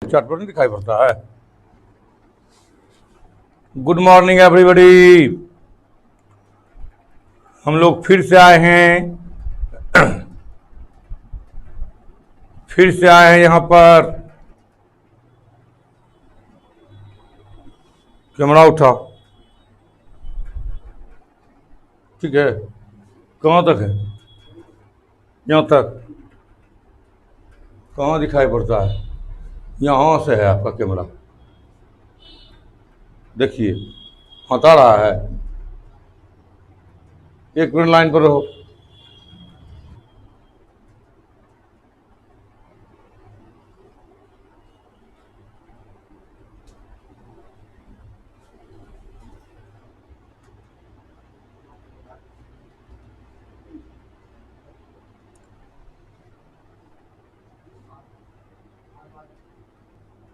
Chart पर नहीं दिखाई पड़ता है। गुड मॉर्निंग एवरीबॉडी, हम लोग फिर से आए हैं यहाँ पर। कैमरा उठाओ, ठीक है। कहाँ तक है? यहाँ तक। कहाँ दिखाई पड़ता है? यहाँ से है आपका कैमरा, देखिए हटा रहा है। एक मिनट लाइन पर रहो।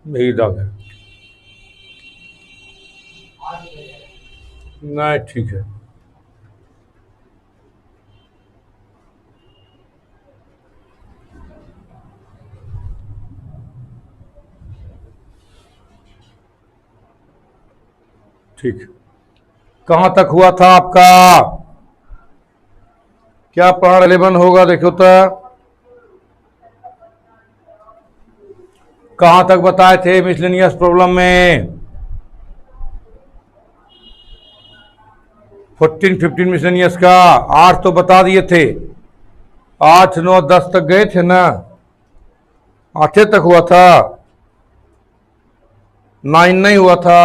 यही दाग है। नहीं, ठीक है। ठीक, कहाँ तक हुआ था आपका? क्या पढ़ा 11 होगा? देखो तो कहाँ तक बताए थे मिसलेनियस प्रॉब्लम में? 14, 15 मिसलेनियस का 8 तो बता दिए थे। 8, 9, 10 तक गए थे ना? 8 तक हुआ था, 9 नहीं हुआ था।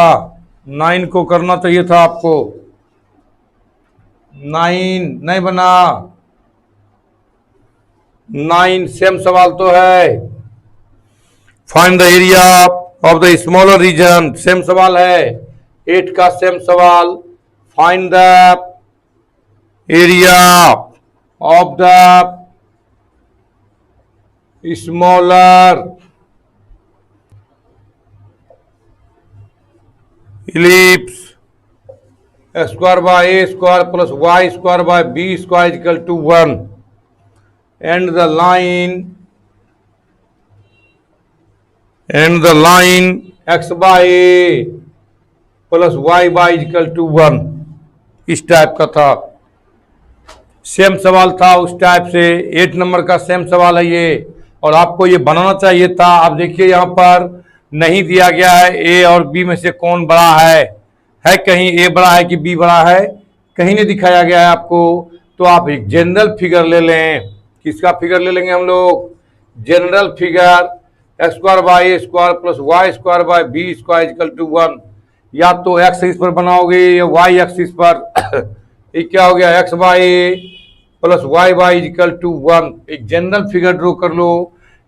9 को करना चाहिए था आपको। 9 नहीं बना। 9 सेम सवाल तो है। Find the area of the smaller region, same सवाल है। 8 का सेम सवाल। Find the area of the smaller ellipse square by a square plus y square by b square is equal to 1, and the line x by a plus y by is equal to 1। इस type का था, same सवाल था उस type से। 8 number का same सवाल है ये, और आपको ये बनाना चाहिए था। आप देखिए यहाँ पर नहीं दिया गया है ए और बी में से कौन बड़ा है कहीं ए बड़ा है कि बी बड़ा है, कहीं नहीं दिखाया गया है आपको। तो आप एक जनरल फिगर ले लें। किसका फिगर ले लेंगे हम लोग? General figure x square by A square plus y square by B square equal to 1। या तो एक्स एक्सिस पर बनाओगे या वाई एक्सिस पर। ये क्या हो गया? X by a plus y by equal to 1। एक जनरल फिगर ड्रॉ कर लो।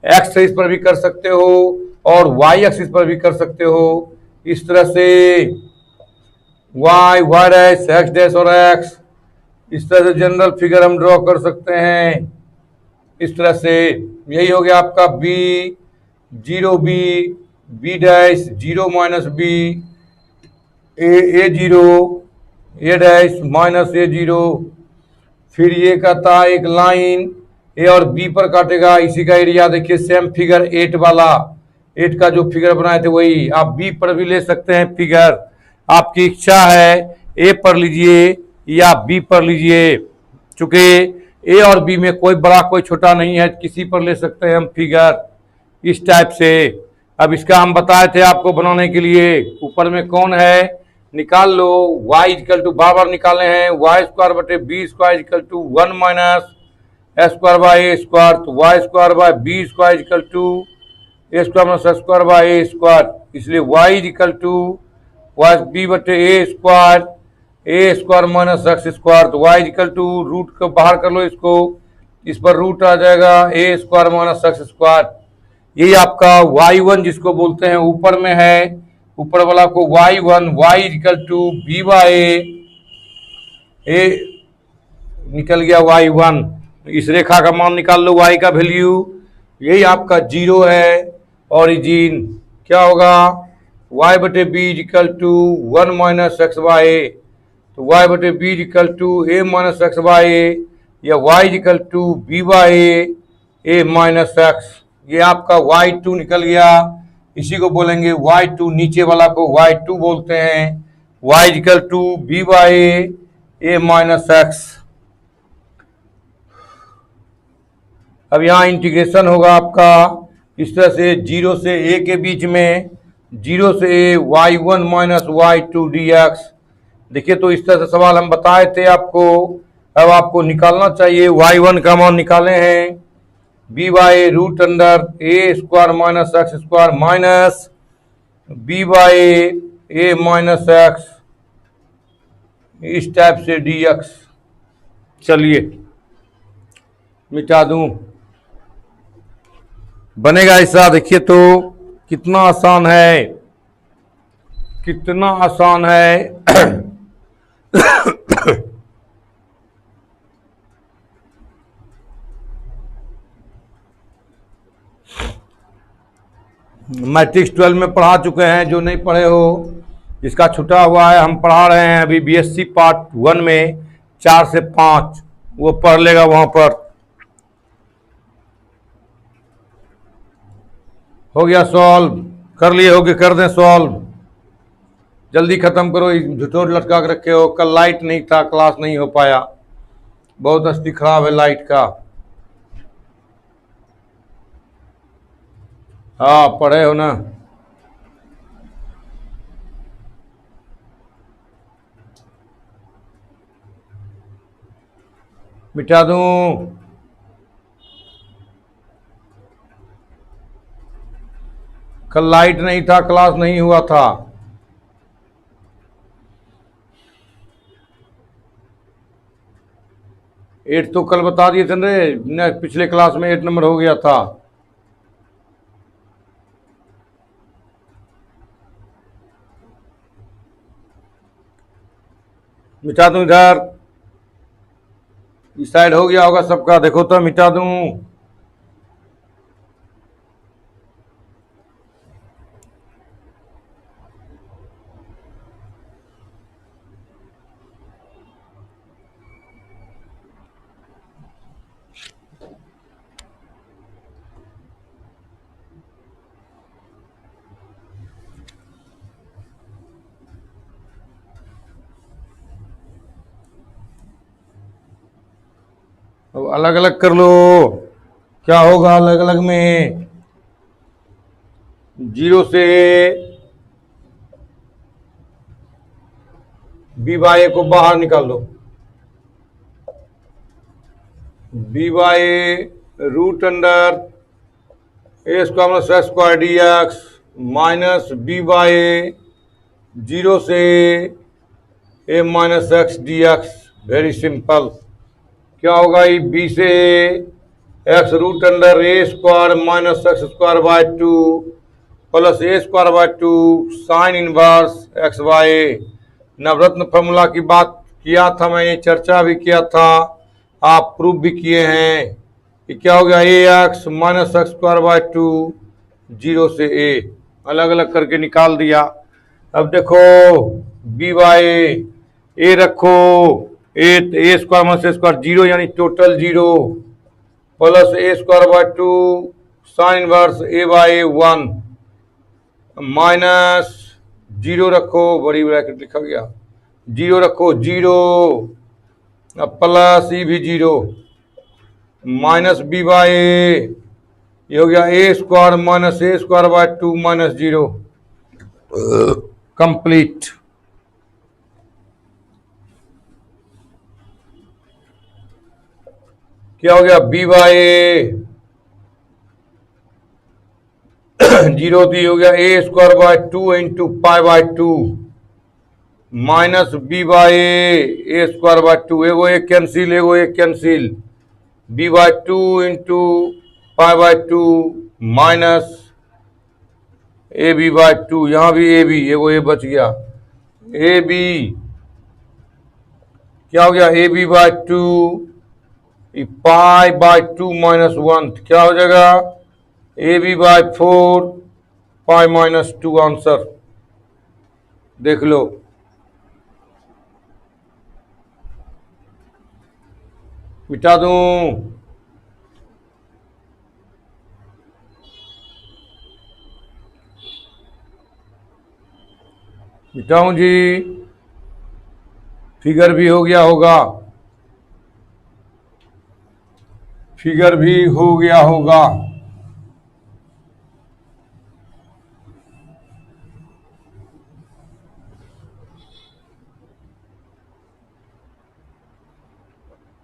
एक्स एक्सिस पर भी कर सकते हो और वाई एक्सिस पर भी कर सकते हो। इस तरह से वाई डैश एक्स डैश और एक्स, इस तरह से जनरल फिगर हम ड्रॉ कर सकते हैं। इस तरह से यही हो गया आपका B 0 B dash 0 minus B A 0 A dash minus A 0। फिर ये कहता है एक लाइन ए और बी पर काटेगा, इसी का एरिया देखिए सेम फिगर 8 वाला। 8 का जो फिगर बनाए थे वही आप बी पर भी ले सकते हैं फिगर। आपकी इच्छा है ए पर लीजिए या बी पर लीजिए। चूंकि ए और बी में कोई बड़ा कोई छोटा नहीं है, किसी पर ले सकते हैं हम फिगर इस टाइप से। अब इसका हम बताए थे आपको बनाने के लिए। ऊपर में कौन है निकाल लो। y इक्वल टू बार बार निकाले हैं। वाई स्क्वायर बटे B square equal to 1 minus A square by A square. तो Y square by B square equal to A square minus square by A square. इसलिए y equal to Y B बटे A square minus x square. तो y equal to root को बाहर कर लो, इसको इस पर रूट आ जाएगा ए स्क्वायर माइनस एक्स स्क्वायर। यही आपका y1 जिसको बोलते हैं ऊपर में है। ऊपर वाला को y1 y equal to B by A निकल गया y1। इस रेखा का मान निकाल लो, y का वैल्यू यही आपका 0 है। ओरिजिन क्या होगा? y बटे बी equal to 1 minus X by A. तो y बटे बी equal to A minus X by A या y equal to B by A minus X. ये आपका y2 निकल गया। इसी को बोलेंगे y2, नीचे वाला को y2 बोलते हैं। y equal to B by A minus x. अब यहाँ इंटीग्रेशन होगा आपका इस तरह से 0 से a के बीच में, 0 से a y1 minus y2 dx। देखिए तो इस तरह से सवाल हम बताए थे आपको। अब आपको निकालना चाहिए, y1 का मान निकाले हैं b by root under A square minus x square minus B by A minus x इस टाइप से dx। चलिए मिटा दूं, बनेगा ऐसा। देखिए तो कितना आसान है, कितना आसान है। मैट्रिक्स 12 में पढ़ा चुके हैं, जो नहीं पढ़े हो इसका छुटा हुआ है, हम पढ़ा रहे हैं अभी बीएससी पार्ट 1 में 4 से 5, वो पढ़ लेगा वहां पर। हो गया सॉल्व, कर लिए होगे, कर दें सॉल्व, जल्दी खत्म करो। झुटोर लटका के रखे हो, कल लाइट नहीं था, क्लास नहीं हो पाया, बहुत स्थिति खराब है लाइट का। हाँ पढ़े हो ना। मिटा दूं, कल लाइट नहीं था, क्लास नहीं हुआ था। एट तो कल बता दिए थे ना, पिछले क्लास में 8 नंबर हो गया था। मिटा दूं, इधर इस साइड हो गया होगा सबका, देखो तो मिटा दूं। अब अलग अलग कर लो, क्या होगा अलग अलग में। 0 से बी बाई ए को बाहर निकाल दो, B by root under A square minus x square D X minus B by 0 से A minus X D X. Very simple. क्या होगा ये, बी से X root under A square minus x square by 2 plus A square by 2 sine inverse X by A. Navratna formula की बात किया था मैंने, चर्चा भी किया था, आप प्रूफ भी किए हैं कि क्या हो गया, A X minus x square by 2 0 से ए, अलग अलग करके निकाल दिया। अब देखो बी बाई ए रखो, ए स्क्वायर माइनस ए स्क्वायर 0 यानी total 0 plus A square by 2 sine inverse A by 1 minus 0 रखो, बड़ी ब्रैकेट लिखा गया, 0 रखो 0, अब प्लस ई भी 0 माइनस बी बाई ये हो गया A square minus A square by 2 minus 0 complete. क्या हो गया, बी बाई 0 थी, हो गया A square by 2 into pi by 2 minus B by A square by 2, एगो एक कैंसिल, एगो एक cancel, B by 2 into pi by 2 minus A B by 2, यहां भी ए बी, एगो ए बच गया, ए बी क्या हो गया, a B by 2 pi by 2 minus 1 क्या हो जाएगा, a B by 4 pi minus 2 answer देख लो। मिटा दूं, मिटाऊं जी, फिगर भी हो गया होगा, फिगर भी हो गया होगा।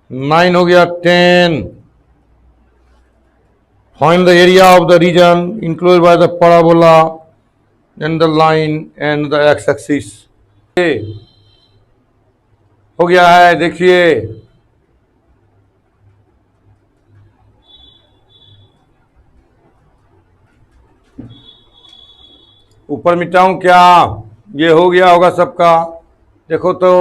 नाइन हो गया, 10। Find the area of the region enclosed by the parabola and the line and the x-axis। हो गया है, देखिए। ऊपर मिटाऊं क्या? ये हो गया होगा सबका, देखो तो।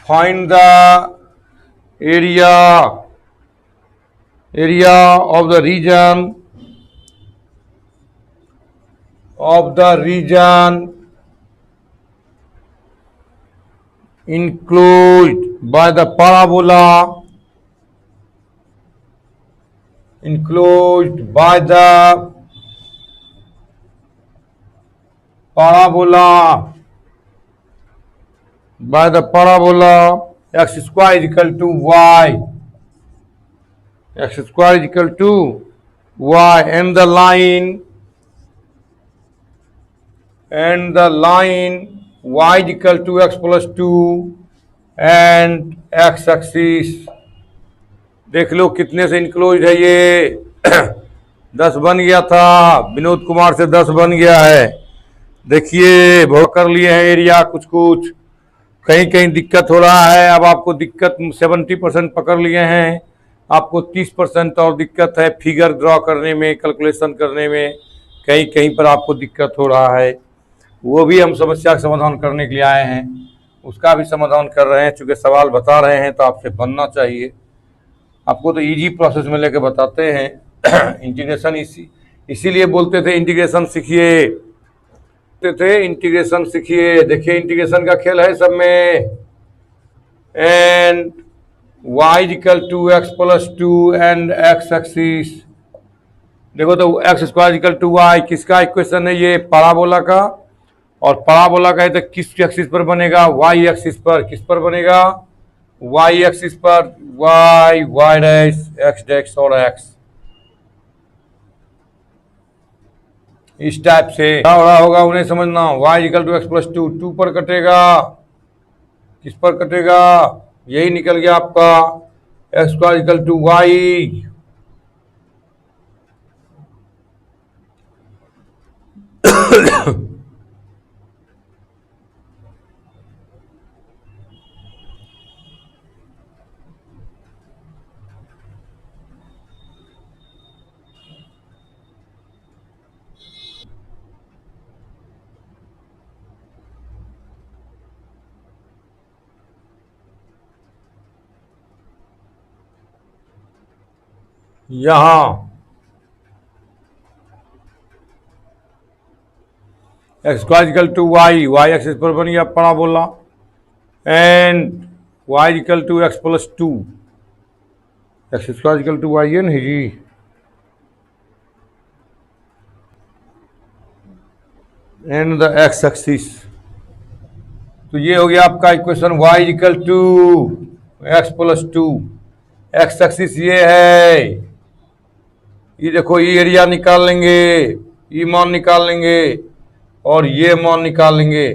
Find the area of the region enclosed by the parabola, enclosed by the parabola, x square is equal to y, x square is equal to y, and the line y is equal to x plus 2 and x axis। देख लो कितने से enclose है ये। 10 बन गया था, विनोद कुमार से 10 बन गया है। देखिए बहुत कर लिए हैं एरिया, कुछ कुछ कहीं कहीं दिक्कत हो रहा है। अब आपको दिक्कत 70% पकड़ लिए हैं, आपको 30% और दिक्कत है फिगर ड्रॉ करने में, कैलकुलेशन करने में। कहीं कहीं पर आपको दिक्कत हो रहा है, वो भी हम समस्या का समाधान करने के लिए आए हैं, उसका भी समाधान कर रहे हैं। चूंकि सवाल बता रहे हैं तो आपसे बनना चाहिए। आपको तो इजी प्रोसेस में लेके बताते हैं। इंटीग्रेशन इसीलिए बोलते थे इंटीग्रेशन सीखिए, इंटीग्रेशन सीखिए। देखिए इंटीग्रेशन का खेल है सब में। And y equal to x plus 2 and x axis. देखो तो x square equal to y किसका इक्वेशन है? ये पैराबोला का। और पैराबोला का है तो किस एक्सिस पर बनेगा? वाई एक्सिस पर। किस पर बनेगा? वाई एक्सिस पर। Y, y dash, x dash और एक्स, इस टाइप से क्या हो रहा होगा उन्हें समझना। y equal to x plus 2, 2 पर कटेगा, किस पर कटेगा? यही निकल गया आपका, X square equal to Y. यहां X square equal to Y, Y axis पर बन गया parabola. And Y equal to x plus 2, X square equal to Y है नहीं जी। एंड द एक्स एक्सिस, तो ये हो गया आपका equation y equal to x plus 2। X axis ये है, ये देखो, ये एरिया निकाल लेंगे, ये मान निकाल लेंगे और ये मान निकाल लेंगे।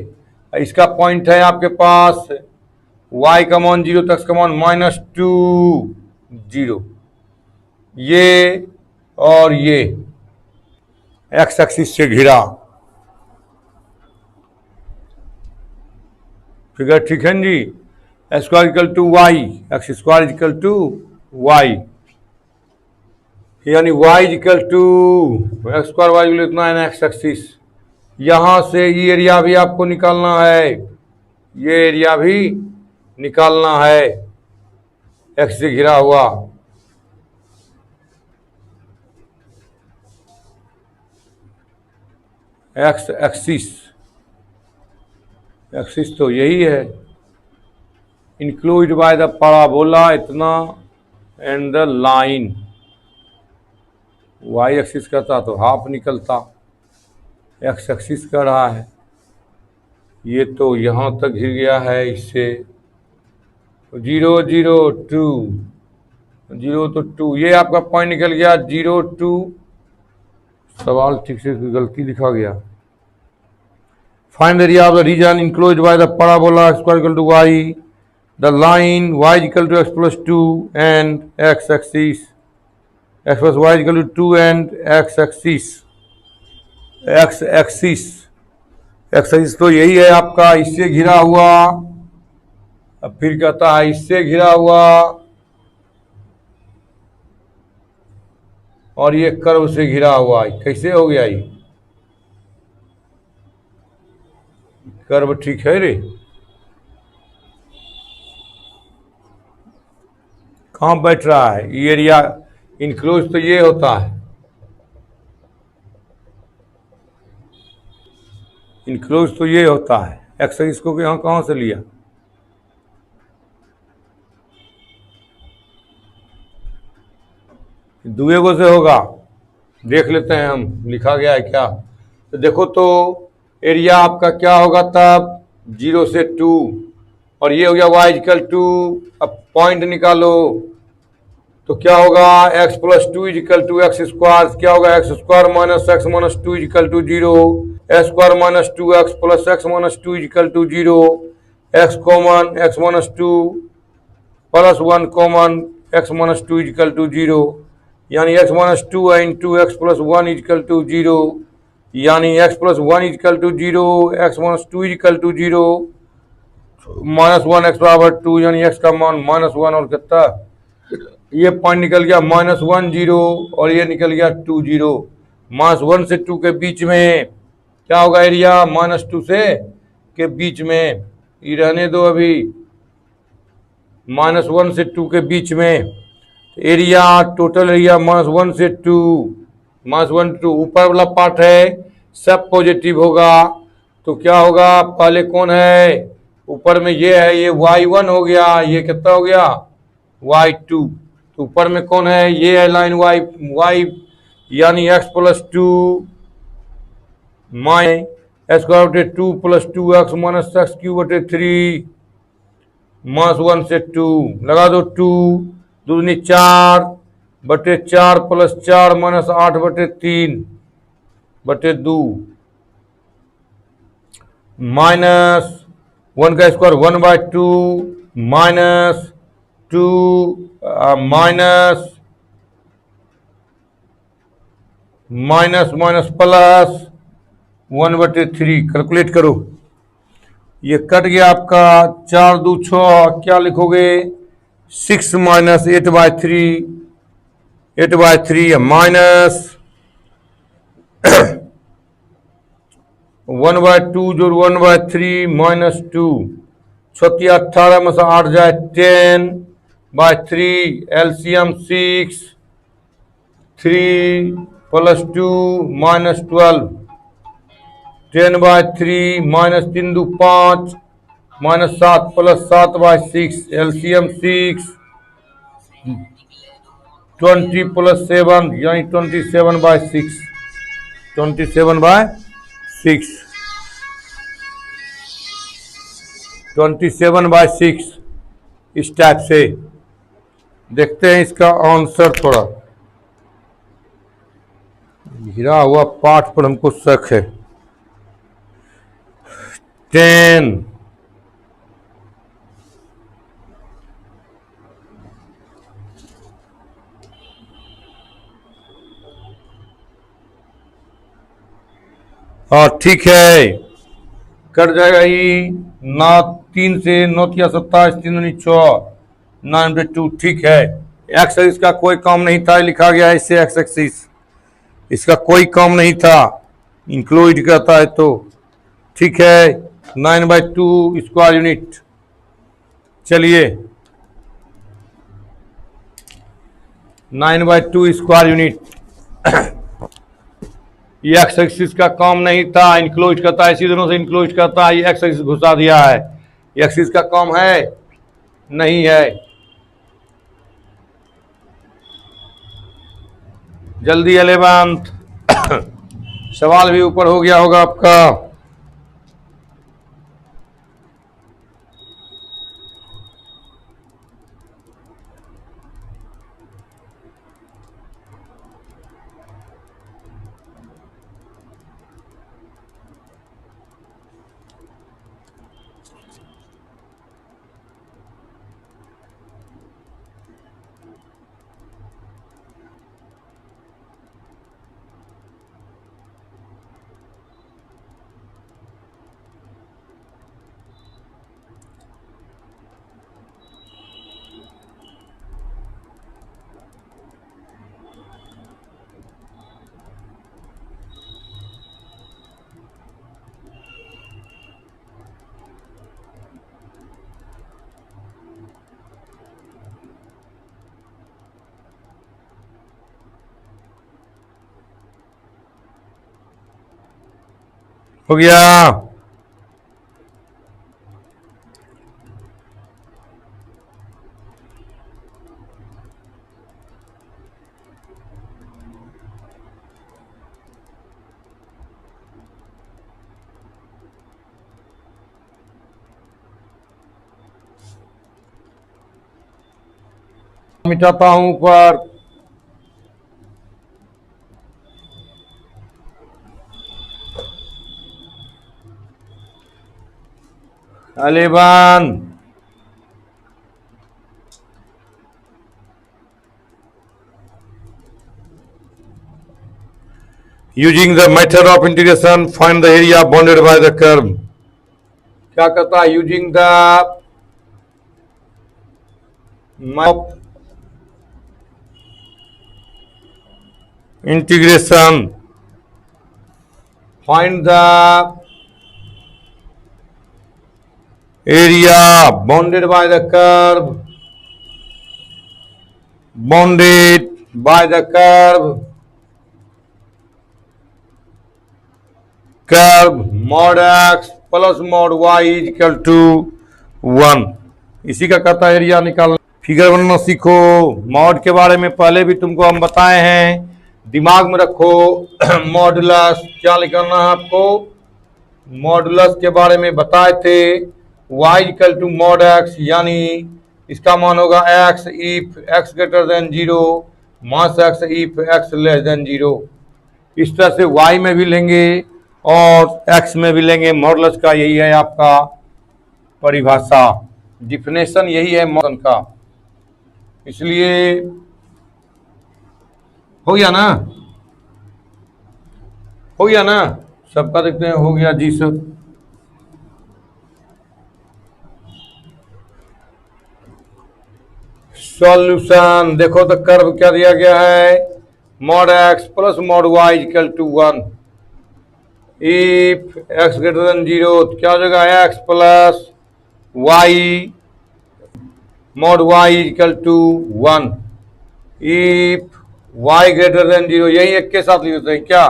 इसका पॉइंट है आपके पास y का मान 0 तक का मान -2, 0, ये और ये एक्स एक्सिस से घिरा फिगर, ठीक है जी। X square equal to Y, X square equal to Y, यानी Y equal to x square, Y इतना है ना एक्स एक्सिस। यहां से ये एरिया भी आपको निकालना है, ये एरिया भी निकालना है एक्स से घिरा हुआ। एक्स एक्सिस, एक्सिस तो यही है, इंक्लूड बाय द parabola इतना and the line. Y axis करता तो हाफ निकलता, एक्स एक्सिस कर रहा है, ये तो यहाँ तक घिर गया है इससे। 0 0 2 0 तो 2, ये आपका पॉइंट निकल गया 0 2। सवाल ठीक से गलती लिखा गया। Find the area of the region enclosed by the parabola x square equal to y, the line y is equal to x plus 2 and x axis, x plus y is equal to 2 and x axis, x axis, x axis तो यही है आपका, इससे घिरा हुआ। अब फिर कहता है इससे घिरा हुआ और ये कर्व से घिरा हुआ है। कैसे हो गया ये कर्व? ठीक है रे, कहाँ बैठ रहा है ये एरिया इनक्लोज? तो ये होता है इनक्लोज, तो ये होता है। एक्स को यहाँ कहाँ से लिया? दुएगो से होगा, देख लेते हैं हम लिखा गया है क्या। तो देखो तो एरिया आपका क्या होगा तब 0 से 2, और ये हो गया y इक्वल टू, अब पॉइंट निकालो तो क्या होगा x plus 2 equal to x square, क्या होगा x square minus x minus 2 equal to 0, x square minus 2x plus x minus 2 equal to 0, x common x minus 2 plus 1 common x minus 2 equal to 0, यानी x minus 2 into x plus 1 equal to 0, यानी x plus 1 equal to 0, x minus 2 equal to 0, minus 1 x बराबर 2, यानी x का मान minus 1 और कितना, ये point निकल गया माइनस 1 0 और ये निकल गया 2 0। माइनस 1 से 2 के बीच में क्या होगा एरिया? माइनस 2 से के बीच में, ये रहने दो अभी, माइनस 1 से 2 के बीच में एरिया, टोटल एरिया माइनस 1 से 2, माइनस 1 2, ऊपर वाला पार्ट है सब पॉजिटिव होगा तो क्या होगा? पहले कौन है ऊपर में? ये है, ये y1 हो गया, ये कितना हो गया y2, तो ऊपर में कौन है? ये है लाइन y, यानी x plus 2 minus x square बटे 2 plus 2x minus x cube बटे 3, माइनस 1 से 2 लगा दो, 2 दूनी 4 बटे 4 प्लस 4 माइनस 8 बटे 3 बटे 2, माइनस 1 का square 1 by 2 minus 2 minus minus minus plus 1 बटे 3, कैलकुलेट करो, ये कट गया आपका 4 2 6, क्या लिखोगे? 6 माइनस 8 बाय 3 माइनस 1 बाय 2 जो 1 बाय 3 माइनस 2, 6 18 में से 8 जाए 10 by 3, LCM 6, 3 plus 2 minus 12, 10 by 3 minus 3 2 5 minus 7 plus 7 by 6, LCM 6, 20 plus 7 यानी 27 बाय 6, 27 बाय 6, 27 बाय 6। इस टाइप से देखते हैं इसका आंसर। थोड़ा घिरा हुआ पार्ट पर हमको शक है। 10 और ठीक है कट जाएगा ही ना, 3 से 9 या 27 3 6 9 2, ठीक है। एक्स एक्सिस का कोई काम नहीं था, लिखा गया है इससे एक्स एक्सिस, इसका कोई काम नहीं था, इंक्लूड करता है तो ठीक है। 9/2 स्क्वायर यूनिट, चलिए 9/2 स्क्वायर यूनिट ये एक्स एक्सिस का काम नहीं था, इनक्लोज करता है, इसी दोनों से इनक्लोज करता है, ये एक्स एक्सिस घुसा दिया है। ये एक्सिस का काम है, नहीं है। जल्दी 11th सवाल भी ऊपर हो गया होगा आपका। हो गया। मिटाता हूं ऊपर। Eleven using the method of integration find the area bounded by the curve। क्या करता है? Using the integration find the area bounded by the curve, bounded by the curve, curve mod x plus mod y is equal to 1। इसी का कहता है area निकालना। Figure बनना सीखो। मॉड के बारे में पहले भी तुमको हम बताए हैं, दिमाग में रखो। मॉडुलस क्या निकालना है आपको? मॉडुलस के बारे में बताए थे। y equal to mod x, यानी इसका मान होगा x if x greater than 0 minus x if x less than 0। इस तरह से y में भी लेंगे और x में भी लेंगे। मॉडुलस का यही है आपका परिभाषा, डिफिनेशन यही है मॉडुलस का। इसलिए हो गया ना? हो गया ना? सबका देखते हैं। हो गया जी सर। सॉल्यूशन देखो तो कर्व क्या दिया गया है? Mod x plus mod y equal to 1। If x greater than 0 क्या हो जाएगा? X plus y mod y equal to 1। If y greater than 0, यही एक के साथ लिखते हैं क्या?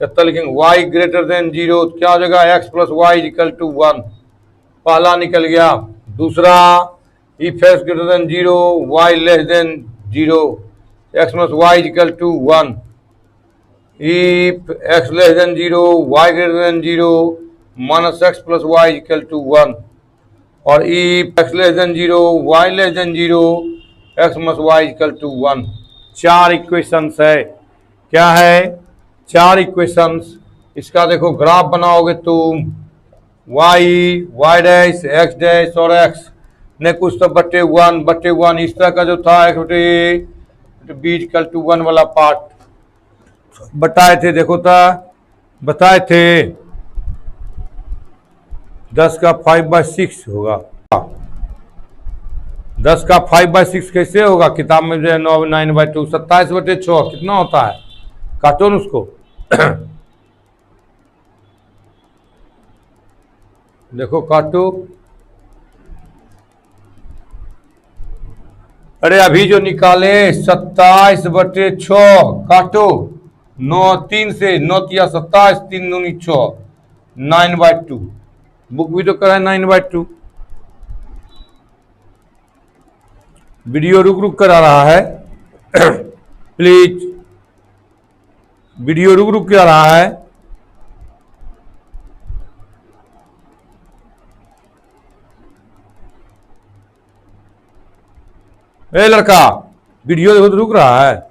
कितना लिखेंगे? वाई ग्रेटर देन 0 क्या हो जाएगा? X plus y equal to 1। पहला निकल गया। दूसरा, if x greater than 0 y less than 0 x plus y equal to 1। If x less than 0 y greater than 0 minus x plus y equal to 1। और if x less than 0 y less than 0 x minus y equal to 1। 4 equations है। क्या है? 4 equations. इसका देखो graph बनाओगे तुम, y y dash x dash और x ने कुछ तो बटे 1 इस तरह का जो था एक्स बटे बी इक्वल टू 1 वाला पार्ट बताए थे। देखो था बताए थे 10 का 5/6 होगा। 10 का 5/6 कैसे होगा? किताब में जो है 9/2 27/6 कितना होता है? काटो न उसको। देखो काटो। अरे अभी जो निकाले 27/6 काटो। 9 3 से 9 3 27, 3 दूनी 6, 9/2। बुक भी तो करा 9/2। वीडियो रुक रुक कर आ रहा है प्लीज, वीडियो रुक रुक के आ रहा है। ए लड़का, वीडियो देखो तो रुक रहा है।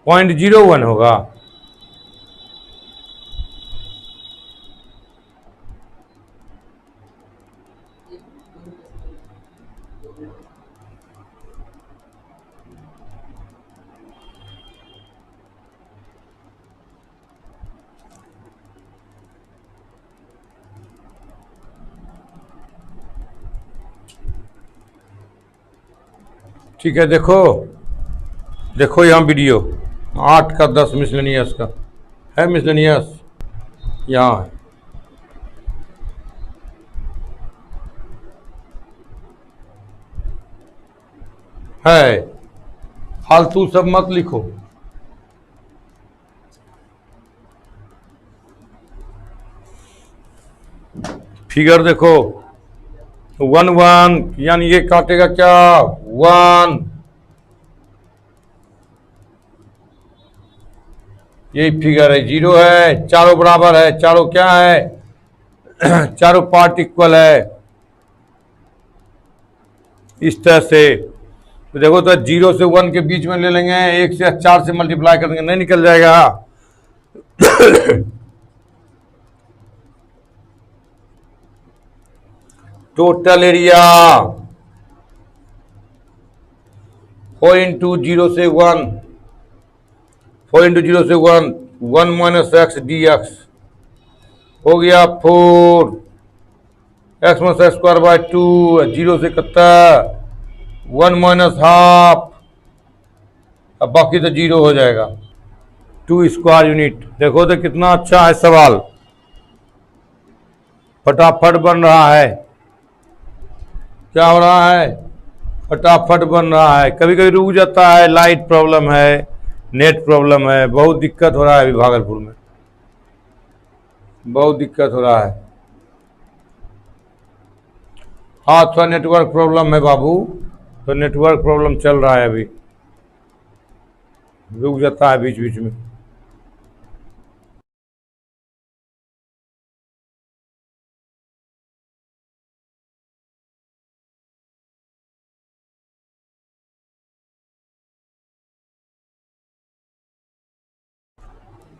.01 होगा। ठीक है, देखो देखो यहाँ वीडियो 8 का 10 मिसलेनियस का है, मिसलेनियस यहाँ है। फालतू सब मत लिखो। फिगर देखो 1 1, यानी ये काटेगा क्या 1, यही फिगर है। 0 है, चारों बराबर है, चारों क्या है चारों पार्ट इक्वल है। इस तरह से तो देखो, तो 0 से 1 के बीच में ले लेंगे, 1 से 4 से मल्टीप्लाई कर देंगे, नहीं निकल जाएगा टोटल एरिया 4 इंटू 0 से 1, 4 इंटू 0 से 1, 1 माइनस एक्स डी एक्स हो गया 4, x minus x square by 2, 0 से कितना 1 माइनस हाफ, अब बाकी तो 0 हो जाएगा। 2 स्क्वायर यूनिट। देखो तो कितना अच्छा है सवाल, फटाफट बन रहा है। क्या हो रहा है, फटाफट बन रहा है। कभी कभी रुक जाता है, लाइट प्रॉब्लम है, नेट प्रॉब्लम है, बहुत दिक्कत हो रहा है अभी भागलपुर में, बहुत दिक्कत हो रहा है। हाँ, थोड़ा नेटवर्क प्रॉब्लम है बाबू, तो नेटवर्क प्रॉब्लम चल रहा है, अभी रुक जाता है बीच बीच में।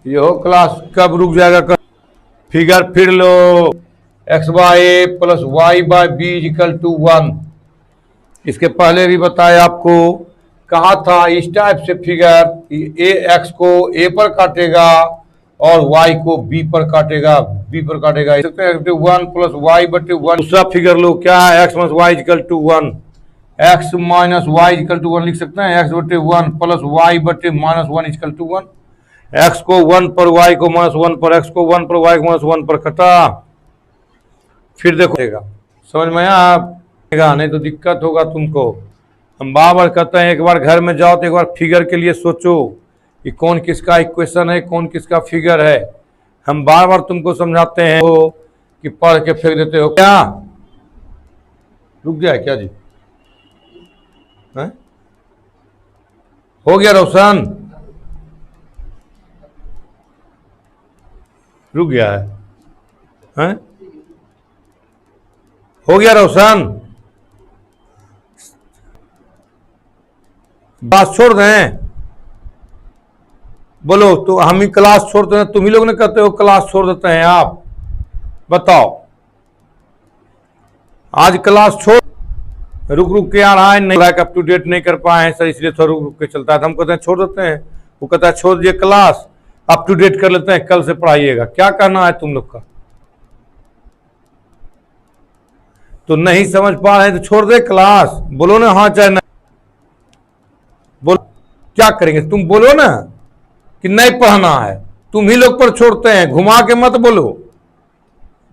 ये हो क्लास कब रुक जाएगा। फिगर फिर लो, X by A plus Y by B equal to 1। इसके पहले भी बताया आपको, कहा था इस टाइप से फिगर ए एक्स को ए पर काटेगा और वाई को बी पर काटेगा, बी पर काटेगा। 1 प्लस वाई बटे 1। दूसरा फिगर लो, क्या है, x minus y equal to 1, x minus y equal to 1 लिख सकते हैं, एक्स बटे 1 प्लस वाई बटे माइनस 1 इक्वल टू 1। एक्स को 1 पर, वाई को माइनस 1 पर, एक्स को 1 पर, वाई को माइनस 1 पर कटा। फिर देखो, समझ में आएगा, नहीं तो दिक्कत होगा तुमको। हम बार बार कहते हैं, एक बार घर में जाओ तो एक बार फिगर के लिए सोचो कि कौन किसका इक्वेशन है, कौन किसका फिगर है। हम बार बार तुमको समझाते हैं कि पढ़ के फेंक देते हो। क्या रुक जाए क्या जी, है? हो गया रोशन, रुक गया है, हैं? हो गया रोशन, बात छोड़ दें, बोलो तो हम ही क्लास छोड़ते हैं, तुम ही लोग ने कहते हो क्लास छोड़ देते हैं। आप बताओ, आज क्लास छोड़, रुक रुक के आ रहा है, नहीं अप टू डेट नहीं कर पाए हैं सर, इसलिए थोड़ा रुक रुक के चलता है। हम कहते हैं छोड़ देते हैं, वो कहता है छोड़ दिए क्लास, अप टू डेट कर लेते हैं, कल से पढ़ाइएगा। क्या कहना है तुम लोग का? तो नहीं समझ पा रहे हैं तो छोड़ दे क्लास। बोलो ना हाँ चाहे नहीं। बोलो क्या करेंगे, तुम बोलो ना कि नहीं पढ़ना है। तुम ही लोग पर छोड़ते हैं, घुमा के मत बोलो।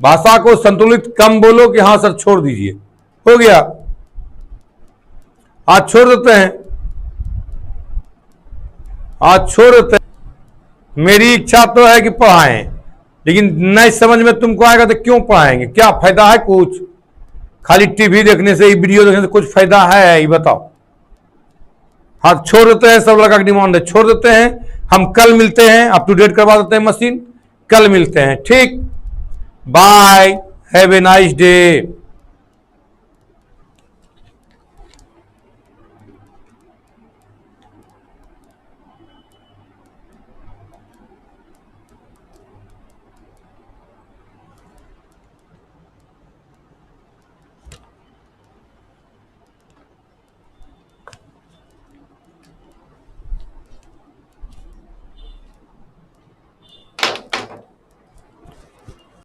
भाषा को संतुलित कम बोलो कि हाँ सर छोड़ दीजिए, हो गया। आज छोड़ देते हैं, आज छोड़ देते हैं। मेरी इच्छा तो है कि पढ़ाएं, लेकिन नहीं समझ में तुमको आएगा तो क्यों पढ़ाएंगे? क्या फायदा है? कुछ खाली टीवी देखने से, वीडियो देखने से कुछ फायदा है? ये बताओ। हाँ छोड़ देते हैं, सब लड़का की डिमांड है, छोड़ देते हैं। हम कल मिलते हैं, अप टू डेट करवा देते हैं मशीन, कल मिलते हैं, ठीक। Bye, have a nice day.